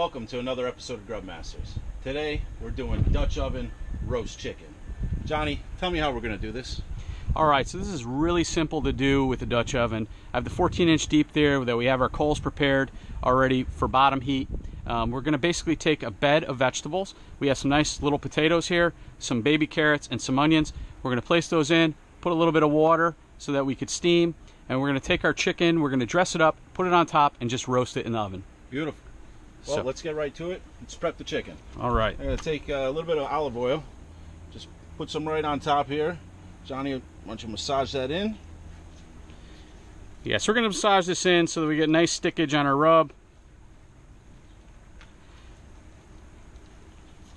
welcome to another episode of Grubmasters. Today we're doing Dutch oven roast chicken. Johnny, tell me how we're going to do this. Alright, so this is really simple to do with the Dutch oven. I have the 14-inch deep there that we have our coals prepared already for bottom heat. We're going to basically take a bed of vegetables. We have some nice little potatoes here, some baby carrots, and some onions. We're going to place those in, put a little bit of water so that we could steam, and we're going to take our chicken, we're going to dress it up, put it on top, and just roast it in the oven. Beautiful. Well, let's get right to it. Let's prep the chicken. Alright. I'm going to take a little bit of olive oil, just put some right on top here. Johnny, why don't you massage that in? Yeah, so we're going to massage this in so that we get nice stickage on our rub.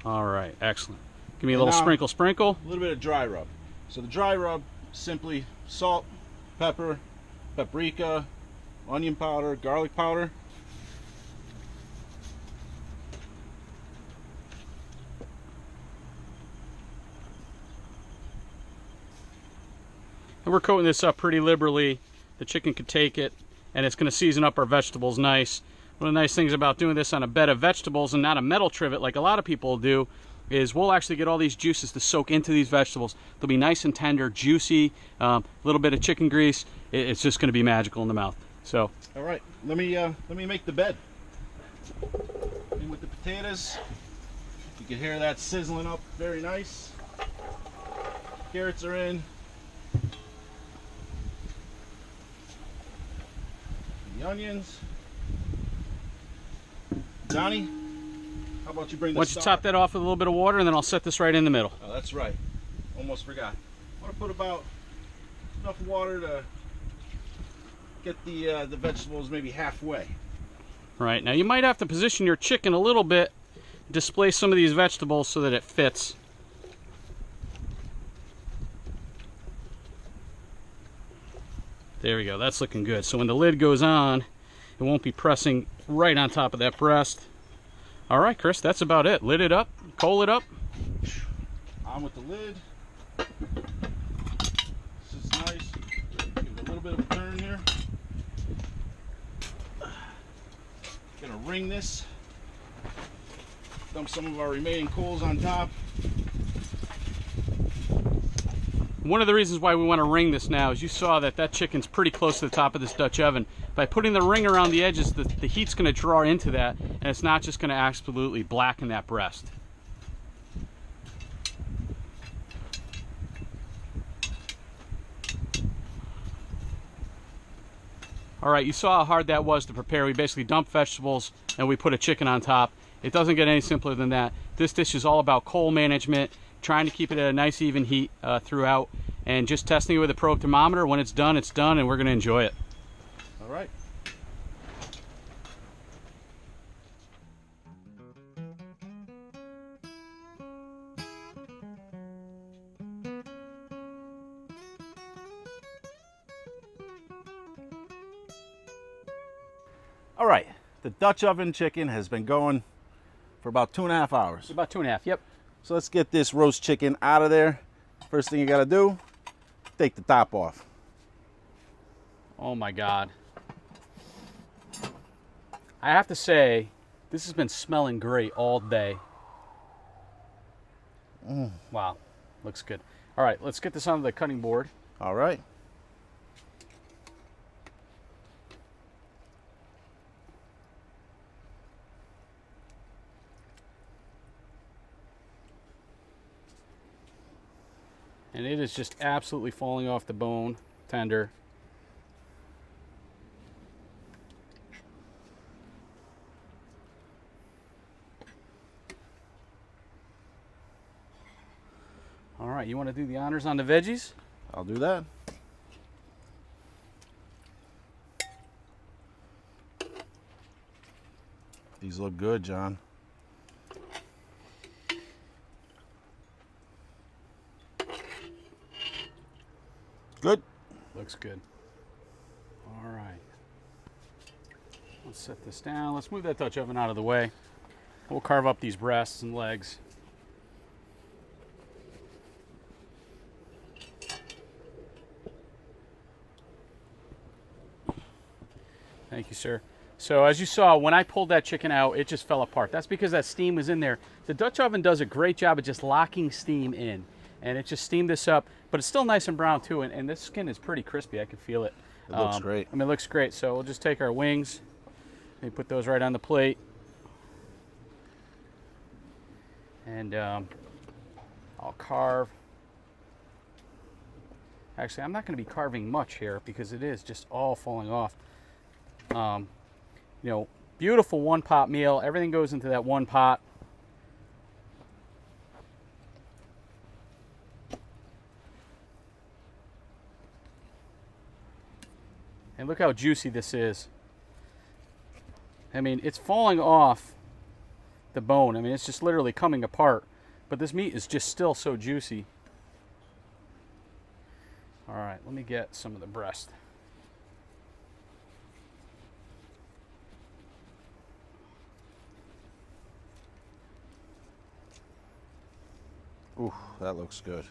Alright, excellent. Give me a little sprinkle. A little bit of dry rub. So the dry rub, simply salt, pepper, paprika, onion powder, garlic powder. And we're coating this up pretty liberally. The chicken could take it, and it's going to season up our vegetables nice. One of the nice things about doing this on a bed of vegetables and not a metal trivet like a lot of people do is we'll actually get all these juices to soak into these vegetables. They'll be nice and tender, juicy, a little bit of chicken grease. It's just going to be magical in the mouth. So, all right, let me make the bed. In with the potatoes. You can hear that sizzling up, very nice. Carrots are in. The onions. Johnny, how about you bring this? Why don't you top that off with a little bit of water, and then I'll set this right in the middle. Oh, that's right. Almost forgot. I want to put about enough water to get the vegetables maybe halfway. Right, now you might have to position your chicken a little bit, displace some of these vegetables so that it fits. There we go, that's looking good. So when the lid goes on, it won't be pressing right on top of that breast. All right, Chris, that's about it. Lid it up, coal it up. On with the lid. This is nice. Give it a little bit of a turn here. Gonna ring this. Dump some of our remaining coals on top. One of the reasons why we want to ring this now is you saw that chicken's pretty close to the top of this Dutch oven. By putting the ring around the edges, the heat's going to draw into that, and it's not just going to absolutely blacken that breast. Alright, you saw how hard that was to prepare. We basically dumped vegetables and we put a chicken on top. It doesn't get any simpler than that. This dish is all about coal management, trying to keep it at a nice even heat throughout, and just testing it with a probe thermometer. When it's done, and we're going to enjoy it. All right. All right, the Dutch oven chicken has been going for about 2.5 hours. About 2.5, yep. So let's get this roast chicken out of there. First thing you gotta do, take the top off. Oh my God. I have to say, this has been smelling great all day. Wow, looks good. All right, let's get this onto the cutting board. All right. And it is just absolutely falling off the bone, tender. All right, you want to do the honors on the veggies? I'll do that. These look good, John. Good. Looks good. All right. Let's set this down. Let's move that Dutch oven out of the way. We'll carve up these breasts and legs. Thank you, sir. So as you saw, when I pulled that chicken out, it just fell apart. That's because that steam was in there. The Dutch oven does a great job of just locking steam in. And it just steamed this up, but it's still nice and brown too. And this skin is pretty crispy. I can feel it. It looks great. I mean, it looks great. So we'll just take our wings. Maybe put those right on the plate. And I'll carve. Actually, I'm not going to be carving much here because it is just all falling off. You know, beautiful one pot meal. Everything goes into that one pot. And look how juicy this is. I mean, it's falling off the bone. I mean, it's just literally coming apart. But this meat is just still so juicy. All right, let me get some of the breast. Ooh, that looks good.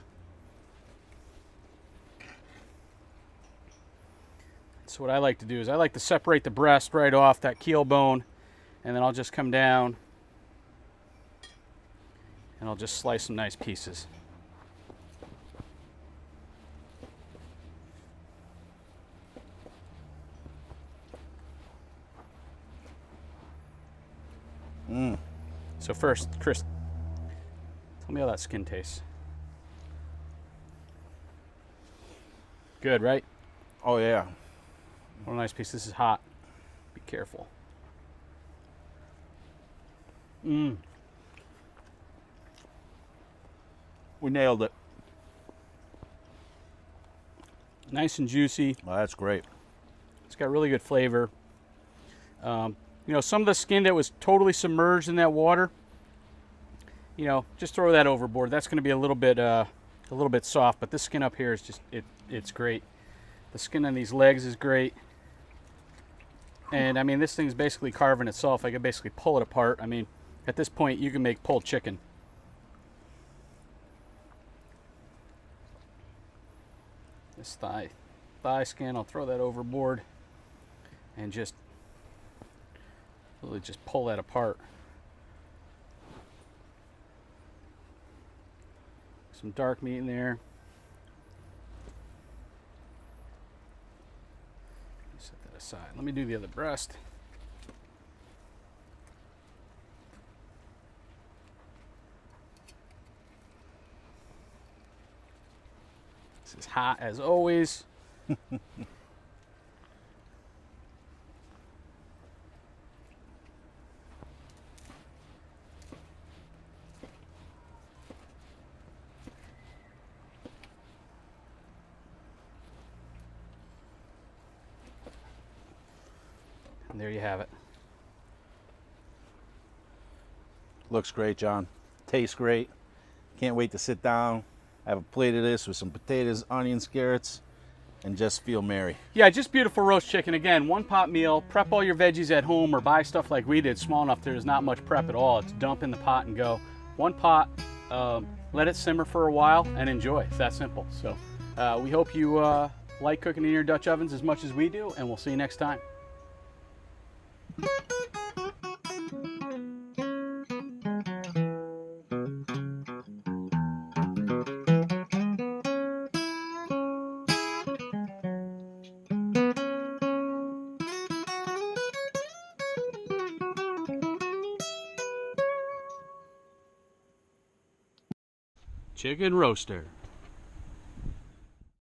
So what I like to do is I like to separate the breast right off that keel bone, and then I'll just come down and I'll just slice some nice pieces. So first, Chris, tell me how that skin tastes. Good, right? Oh yeah. What a nice piece. This is hot. Be careful. We nailed it. Nice and juicy. Well, that's great. It's got really good flavor. You know, some of the skin that was totally submerged in that water, you know, just throw that overboard. That's going to be a little bit soft, but this skin up here is just it's great. The skin on these legs is great. And I mean, this thing's basically carving itself. I could basically pull it apart. I mean, at this point, you can make pulled chicken. This thigh skin, I'll throw that overboard and just really just pull that apart. Some dark meat in there. Set that aside. Let me do the other breast. This is hot as always. And there you have it. Looks great, John. Tastes great. Can't wait to sit down, have a plate of this with some potatoes, onions, carrots, and just feel merry. Yeah, just beautiful roast chicken. Again, one pot meal. Prep all your veggies at home or buy stuff like we did, small enough there's not much prep at all. It's dump in the pot and go. One pot, let it simmer for a while and enjoy. It's that simple. So we hope you like cooking in your Dutch ovens as much as we do, and we'll see you next time. Chicken roaster.